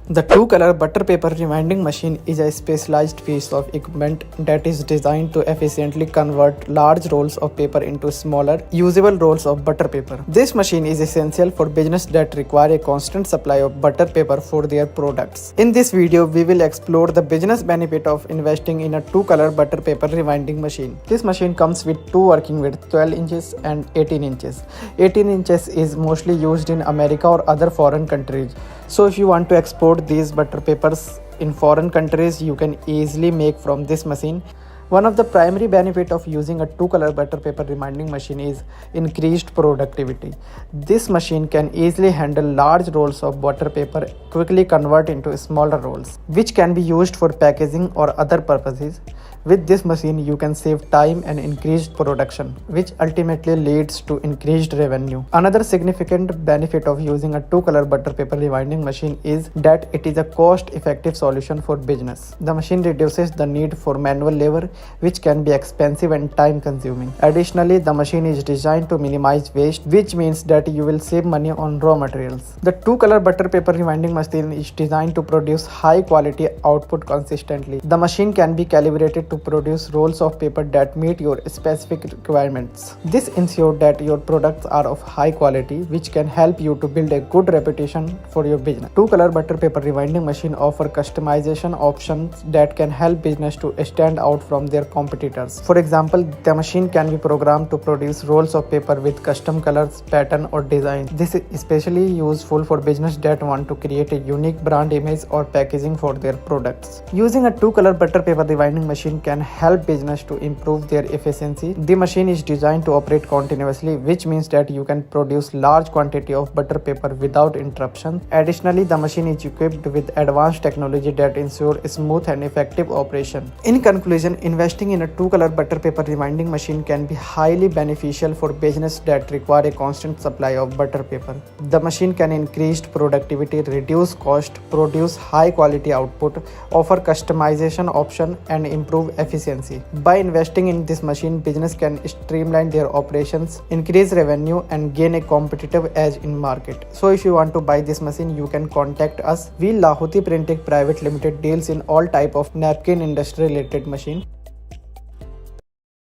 The two-color butter paper rewinding machine is a specialized piece of equipment that is designed to efficiently convert large rolls of paper into smaller, usable rolls of butter paper. This machine is essential for business that require a constant supply of butter paper for their products. In this video, we will explore the business benefit of investing in a two-color butter paper rewinding machine. This machine comes with two working widths, 12 inches and 18 inches. 18 inches is mostly used in America or other foreign countries. So if you want to export these butter papers in foreign countries, you can easily make from this machine. One of the primary benefits of using a two-color butter paper rewinding machine is increased productivity. This machine can easily handle large rolls of butter paper, quickly convert into smaller rolls, which can be used for packaging or other purposes. With this machine, you can save time and increased production, which ultimately leads to increased revenue. Another significant benefit of using a two-color butter paper rewinding machine is that it is a cost-effective solution for business. The machine reduces the need for manual labor, which can be expensive and time-consuming. Additionally, the machine is designed to minimize waste, which means that you will save money on raw materials. The two-color butter paper rewinding machine is designed to produce high-quality output consistently. The machine can be calibrated to produce rolls of paper that meet your specific requirements. This ensures that your products are of high quality, which can help you to build a good reputation for your business. Two-color butter paper rewinding machine offer customization options that can help business to stand out from their competitors. For example, the machine can be programmed to produce rolls of paper with custom colors, pattern or design. This is especially useful for business that want to create a unique brand image or packaging for their products. Using a two-color butter paper rewinding machine can help business to improve their efficiency. The machine is designed to operate continuously, which means that you can produce large quantity of butter paper without interruption. Additionally, the machine is equipped with advanced technology that ensure smooth and effective operation. In conclusion, investing in a two-color butter paper rewinding machine can be highly beneficial for business that require a constant supply of butter paper. The machine can increase productivity, reduce cost, produce high quality output, offer customization option and improve efficiency. By investing in this machine, business can streamline their operations, increase revenue and gain a competitive edge in market. So if you want to buy this machine, you can contact us. We Lahuti Printing Private Limited deals in all type of napkin industry related machine.